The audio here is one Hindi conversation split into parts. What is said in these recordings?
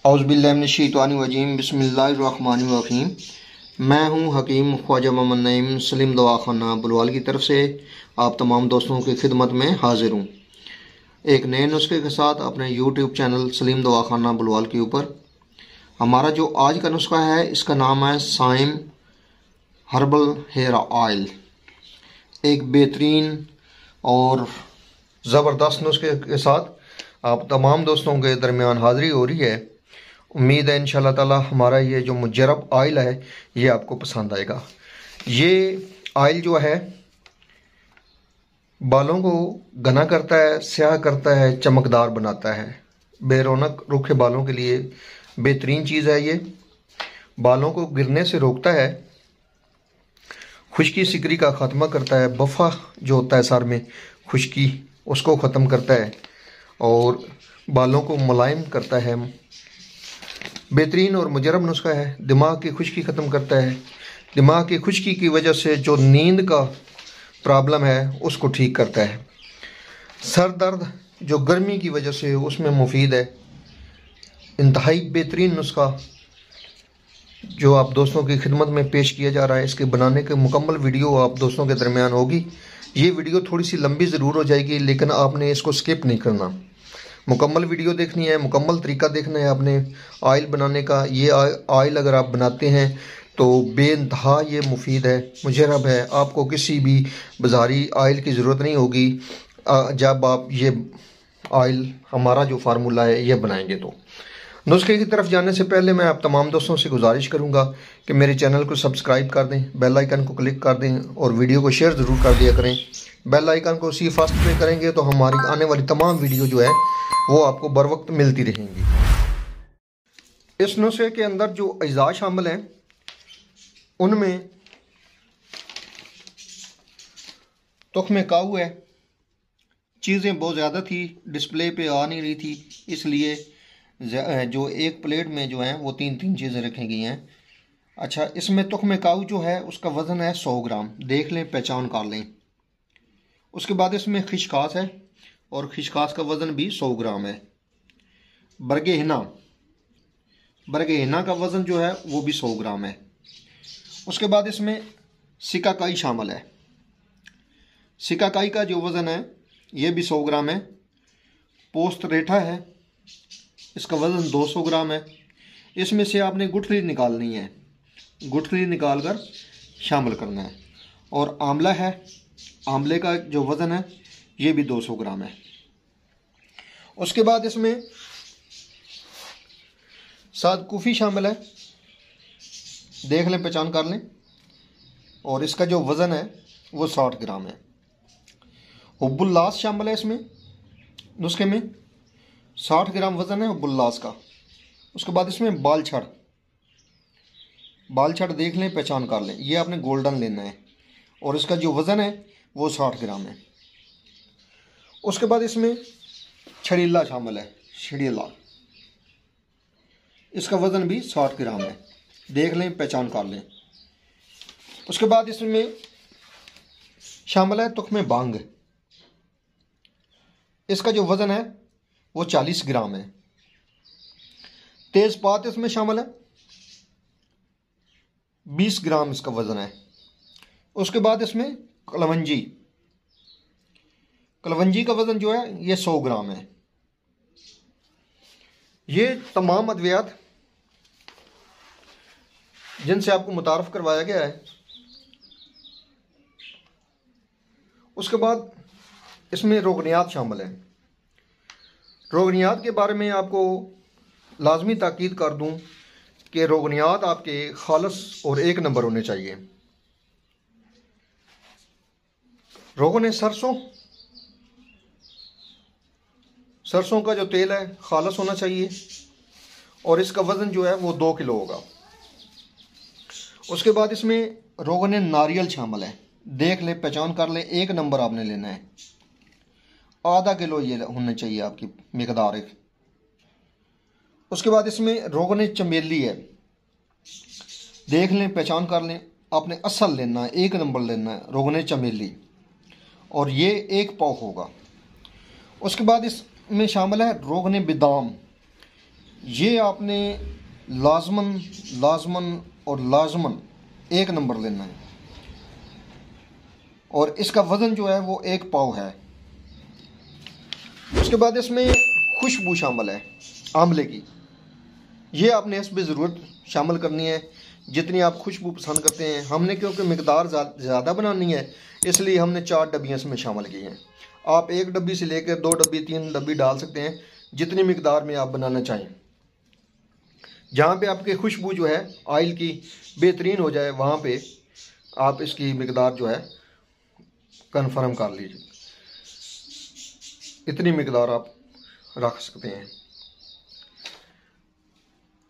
औज़ुबिल्लाहिमिनश्शैतानिर्रजीम बिस्मिल्लाहिर्रहमानिर्रहीम। मैं हूं हकीम ख्वाजा मोहम्मद नईम सलीम दवाखाना बुलवाल की तरफ से आप तमाम दोस्तों की खिदमत में हाजिर हूं एक नए नुस्खे के साथ अपने यूट्यूब चैनल सलीम दवाखाना बुलवाल के ऊपर। हमारा जो आज का नुस्खा है इसका नाम है साइम हर्बल हेयर ऑयल। एक बेहतरीन और ज़बरदस्त नुस्खे के साथ आप तमाम दोस्तों के दरमियान हाज़िरी हो रही है। उम्मीद है इंशाल्लाह ताला हमारा ये जो मुजर्रब ऑयल है ये आपको पसंद आएगा। ये ऑयल जो है बालों को घना करता है, स्याह करता है, चमकदार बनाता है। बेरौनक रूखे बालों के लिए बेहतरीन चीज़ है। ये बालों को गिरने से रोकता है, खुश्की सिकरी का ख़त्मा करता है, बफ़ा जो होता है सर में खुश्की उसको ख़त्म करता है और बालों को मुलायम करता है। बेहतरीन और मुजर्रब नुस्खा है। दिमाग की खुश्की ख़त्म करता है। दिमाग की खुश्की की वजह से जो नींद का प्रॉब्लम है उसको ठीक करता है। सर दर्द जो गर्मी की वजह से उसमें मुफीद है। इंतहाई बेहतरीन नुस्खा जो आप दोस्तों की खिदमत में पेश किया जा रहा है। इसके बनाने के मुकम्मल वीडियो आप दोस्तों के दरमियान होगी। ये वीडियो थोड़ी सी लंबी ज़रूर हो जाएगी लेकिन आपने इसको स्किप नहीं करना, मुकम्मल वीडियो देखनी है, मुकम्मल तरीका देखना है आपने ऑयल बनाने का। ये ऑयल अगर आप बनाते हैं तो बेइंतहा ये मुफीद है, मुजर्रब है। आपको किसी भी बाज़ारी ऑयल की ज़रूरत नहीं होगी जब आप ये ऑयल हमारा जो फार्मूला है ये बनाएंगे। तो नुस्खे की तरफ जाने से पहले मैं आप तमाम दोस्तों से गुजारिश करूंगा कि मेरे चैनल को सब्सक्राइब कर दें, बेल आइकन को क्लिक कर दें और वीडियो को शेयर ज़रूर कर दिया करें। बेल आइकन को सी फर्स्ट पे करेंगे तो हमारी आने वाली तमाम वीडियो जो है वो आपको बर वक्त मिलती रहेंगी। इस नुस्खे के अंदर जो अज्जा शामिल हैं उनमें तुख्मे काऊ है। चीज़ें बहुत ज़्यादा थी, डिस्प्ले पे आ नहीं रही थी, इसलिए जो एक प्लेट में जो है वो तीन तीन चीज़ें रखी गई हैं। अच्छा, इसमें तुख्मे काऊ जो है उसका वज़न है 100 ग्राम। देख लें, पहचान कर लें। उसके बाद इसमें खिशखास है और खिशखास का वज़न भी 100 ग्राम है। बरगे हिना का वज़न जो है वो भी 100 ग्राम है। उसके बाद इसमें सिकाकाई शामिल है। सिकाकाई का जो वज़न है ये भी 100 ग्राम है। पोस्त रेठा है, इसका वज़न 200 ग्राम है। इसमें से आपने गुठली निकालनी है, गुठली निकाल कर शामिल करना है। और आंवला है, आंवले का जो वज़न है ये भी 200 ग्राम है। उसके बाद इसमें सादकुफी शामिल है, देख लें, पहचान कर लें। और इसका जो वज़न है वो 60 ग्राम है। हुब्बुल्लास शामिल है इसमें नुस्खे में, 60 ग्राम वज़न है हुब्बुल्लास का। उसके बाद इसमें बालछड़ देख लें, पहचान कर लें। ये आपने गोल्डन लेना है और इसका जो वज़न है वो 60 ग्राम है। उसके बाद इसमें छड़ीला शामिल है, छड़ीला, इसका वज़न भी 60 ग्राम है। देख लें, पहचान कर लें। उसके बाद इसमें शामिल है तुख्मे बांग, इसका जो वज़न है वो 40 ग्राम है। तेज़पात इसमें शामिल है, 20 ग्राम इसका वज़न है। उसके बाद इसमें कलवंजी का वज़न जो है ये 100 ग्राम है। ये तमाम अद्वियात जिनसे आपको मुतारफ़ करवाया गया है। उसके बाद इसमें रोगनियात शामिल है। रोगनियात के बारे में आपको लाजमी ताकीद कर दूं कि रोगनियात आपके खालस और एक नंबर होने चाहिए। रोगन सरसों का जो तेल है खालस होना चाहिए और इसका वज़न जो है वो 2 किलो होगा। उसके बाद इसमें रोगन नारियल शामिल है, देख ले, पहचान कर ले, एक नंबर आपने लेना है। आधा किलो ये होना चाहिए आपकी मिकदार एक। उसके बाद इसमें रोगन चमेली है, देख लें, पहचान कर लें, आपने असल लेना है, एक नंबर लेना है रोगन चमेली और ये 1 पाव होगा। उसके बाद इसमें शामिल है रोगन बादाम, ये आपने लाजमन और लाजमन 1 नंबर लेना है, और इसका वज़न जो है वो 1 पाव है। उसके बाद इसमें खुशबू शामिल है आंवले की, ये आपने इसमें ज़रूरत शामिल करनी है जितनी आप खुशबू पसंद करते हैं। हमने क्योंकि मिकदार ज़्यादा बनानी है इसलिए हमने 4 डब्बियाँ इसमें शामिल की हैं। आप 1 डब्बी से लेकर 2 डब्बी 3 डब्बी डाल सकते हैं जितनी मिकदार में आप बनाना चाहें। जहाँ पे आपकी खुशबू जो है ऑयल की बेहतरीन हो जाए वहाँ पे आप इसकी मिकदार जो है कन्फर्म कर लीजिए, इतनी मिकदार आप रख सकते हैं।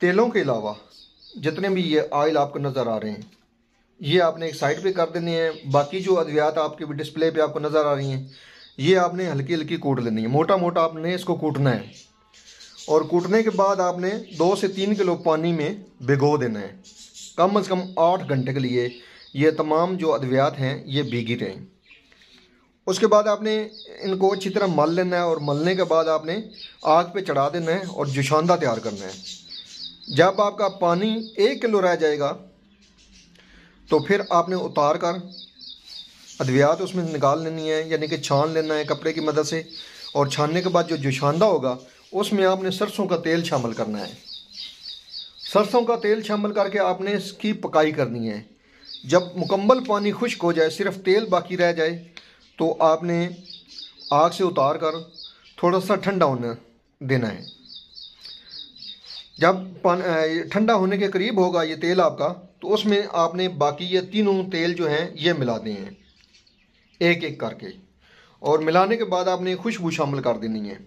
तेलों के अलावा जितने भी ये ऑयल आपको नज़र आ रहे हैं ये आपने एक साइड पे कर देने हैं। बाकी जो अद्वियात आपके भी डिस्प्ले पे आपको नज़र आ रही हैं ये आपने हल्की हल्की कूट लेनी है, मोटा मोटा आपने इसको कूटना है। और कूटने के बाद आपने 2 से 3 किलो पानी में भिगो देना है कम से कम 8 घंटे के लिए। ये तमाम जो अद्वियात हैं ये भीगी रहें। उसके बाद आपने इनको अच्छी तरह मल लेना है, और मलने के बाद आपने आग पे चढ़ा देना है और जुशांदा तैयार करना है। जब आपका पानी 1 किलो रह जाएगा तो फिर आपने उतार कर अद्वियात उसमें निकाल लेनी है, यानी कि छान लेना है कपड़े की मदद से। और छानने के बाद जो जुशांदा होगा उसमें आपने सरसों का तेल शामिल करना है। सरसों का तेल शामिल करके आपने इसकी पकाई करनी है। जब मुकम्मल पानी खुश्क हो जाए, सिर्फ तेल बाकी रह जाए, तो आपने आग से उतार कर थोड़ा सा ठंडा होने देना है। जब ठंडा होने के करीब होगा ये तेल आपका, तो उसमें आपने बाकी ये तीनों तेल जो हैं ये मिला दें हैं एक एक करके। और मिलाने के बाद आपने खुशबू शामिल कर देनी है।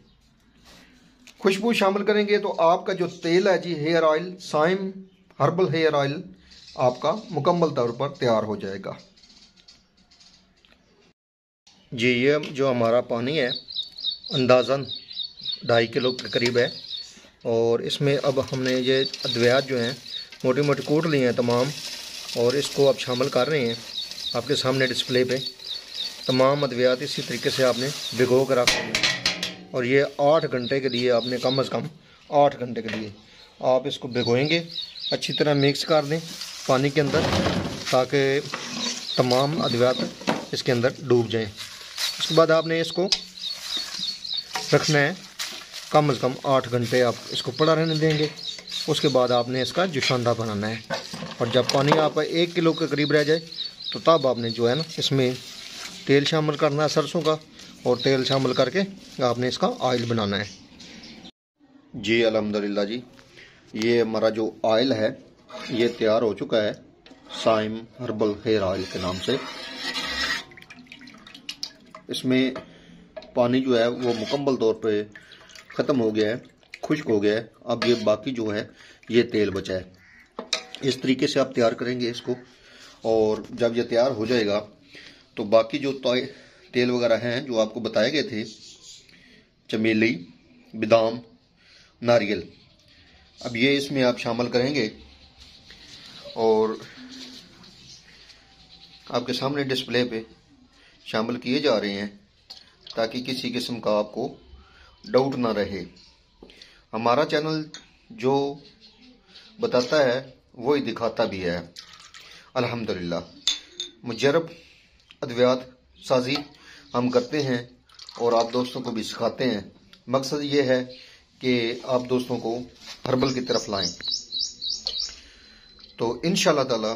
खुशबू शामिल करेंगे तो आपका जो तेल है जी, हेयर ऑयल, साइम हर्बल हेयर ऑयल, आपका मुकम्मल तौर पर तैयार हो जाएगा जी। ये जो हमारा पानी है अंदाज़न 2.5 किलो के करीब है, और इसमें अब हमने ये अद्वियात जो हैं मोटी मोटी कूट लिए हैं तमाम, और इसको अब शामिल कर रहे हैं आपके सामने डिस्प्ले पे। तमाम अद्वियात इसी तरीके से आपने भिगो कर रख दें, और ये 8 घंटे के लिए आपने कम से कम 8 घंटे के लिए आप इसको भिगोएंगे। अच्छी तरह मिक्स कर दें पानी के अंदर ताकि तमाम अद्वियात इसके अंदर डूब जाएं। उसके बाद आपने इसको रखना है कम से कम 8 घंटे आप इसको पड़ा रहने देंगे। उसके बाद आपने इसका जुशांदा बनाना है, और जब पानी आपका 1 किलो के करीब रह जाए तो तब आपने जो है ना इसमें तेल शामिल करना है सरसों का, और तेल शामिल करके आपने इसका ऑयल बनाना है जी। अल्हम्दुलिल्लाह जी, ये हमारा जो ऑयल है ये तैयार हो चुका है साइम हर्बल हेयर ऑयल के नाम से। इसमें पानी जो है वो मुकम्मल तौर पे ख़त्म हो गया है, खुश्क हो गया है। अब ये बाकी जो है ये तेल बचा है। इस तरीके से आप तैयार करेंगे इसको, और जब ये तैयार हो जाएगा तो बाकी जो तेल वगैरह हैं जो आपको बताए गए थे, चमेली, बादाम, नारियल, अब ये इसमें आप शामिल करेंगे। और आपके सामने डिस्प्ले पे शामिल किए जा रहे हैं ताकि किसी किस्म का आपको डाउट ना रहे। हमारा चैनल जो बताता है वही दिखाता भी है अल्हम्दुलिल्लाह। मुजर्रब अद्वियात साजी हम करते हैं और आप दोस्तों को भी सिखाते हैं। मकसद ये है कि आप दोस्तों को हर्बल की तरफ लाएं। तो इंशाल्लाह ताला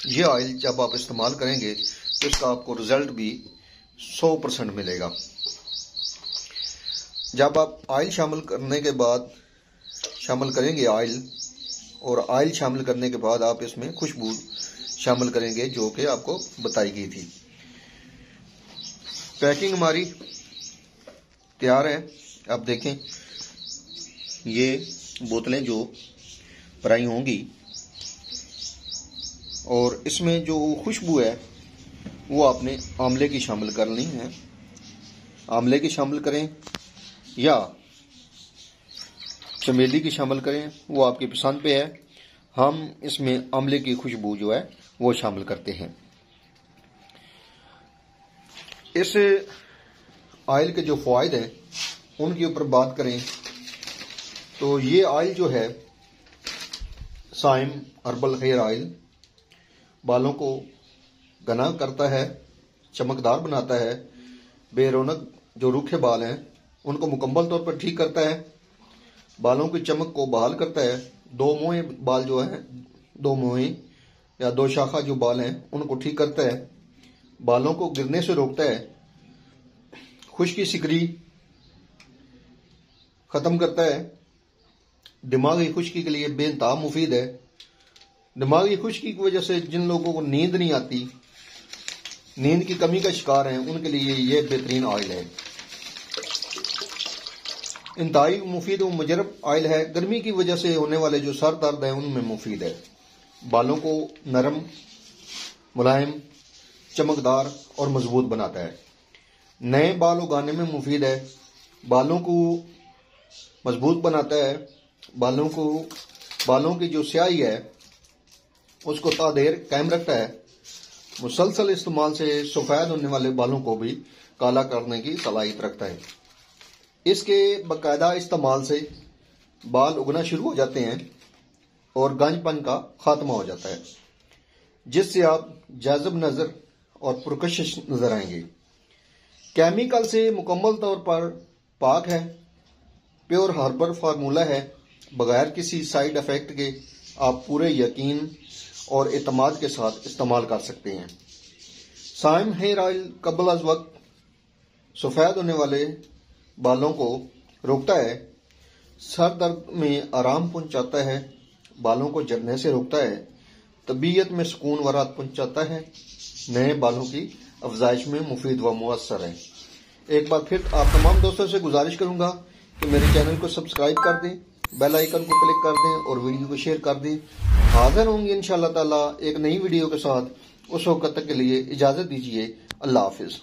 ये ऑयल जब आप इस्तेमाल करेंगे तो इसका आपको रिज़ल्ट भी 100% मिलेगा। जब आप ऑयल शामिल करने के बाद शामिल करेंगे ऑयल, और ऑयल शामिल करने के बाद आप इसमें खुशबू शामिल करेंगे जो कि आपको बताई गई थी। पैकिंग हमारी तैयार है। आप देखें ये बोतलें जो भराई होंगी, और इसमें जो खुशबू है वो आपने आंवले की शामिल करनी है। आंवले की शामिल करें या चमेली की शामिल करें, वो आपकी पसंद पे है। हम इसमें आंवले की खुशबू जो है वो शामिल करते हैं। इस ऑयल के जो फ़वाइद हैं उनके ऊपर बात करें तो ये ऑयल जो है साइम हर्बल हेयर ऑयल बालों को घना करता है, चमकदार बनाता है, बेरौनक जो रूखे बाल हैं उनको मुकम्मल तौर पर ठीक करता है, बालों की चमक को बहाल करता है। दो मुँहे बाल जो हैं, दो मुँहे या दो शाखा जो बाल हैं उनको ठीक करता है, बालों को गिरने से रोकता है, खुश्की सिकरी खत्म करता है, दिमागी खुश्की के लिए बेनतहा मुफीद है। दिमागी खुश्की की वजह से जिन लोगों को नींद नहीं आती, नींद की कमी का शिकार हैं, उनके लिए ये बेहतरीन ऑयल है। इंतहाई मुफीद व मुजरब ऑयल है। गर्मी की वजह से होने वाले जो सर दर्द है उनमें मुफीद है। बालों को नरम, मुलायम, चमकदार और मजबूत बनाता है। नए बाल उगाने में मुफीद है। बालों को मजबूत बनाता है। बालों की जो स्याही है उसको तादेर कायम रखता है। मुसलसल इस्तेमाल से सफेद होने वाले बालों को भी काला करने की सलाहियत रखता है। इसके बाकायदा इस्तेमाल से बाल उगना शुरू हो जाते हैं और गांजपन का खात्मा हो जाता है, जिससे आप जाज़ब नजर और पुरकशिश नजर आएंगे। केमिकल से मुकम्मल तौर पर पाक है, प्योर हर्बल फार्मूला है, बगैर किसी साइड इफेक्ट के आप पूरे यकीन और एतमाद के साथ इस्तेमाल कर सकते हैं। साइम हेयर ऑयल कबल अज वक्त सफेद होने वाले बालों को रोकता है, सर दर्द में आराम पहुंचाता है, बालों को झड़ने से रोकता है, तबीयत में सुकून व राहत पहुंचाता है, नए बालों की अफजाइश में मुफीद व मुअस्सर है। एक बार फिर आप तमाम दोस्तों से गुजारिश करूंगा कि मेरे चैनल को सब्सक्राइब कर दें, बेल आइकन को क्लिक कर दें और वीडियो को शेयर कर दें। हाजिर होंगे इंशाअल्लाह ताला एक नई वीडियो के साथ। उस वक्त तक के लिए इजाजत दीजिए। अल्लाह हाफिज।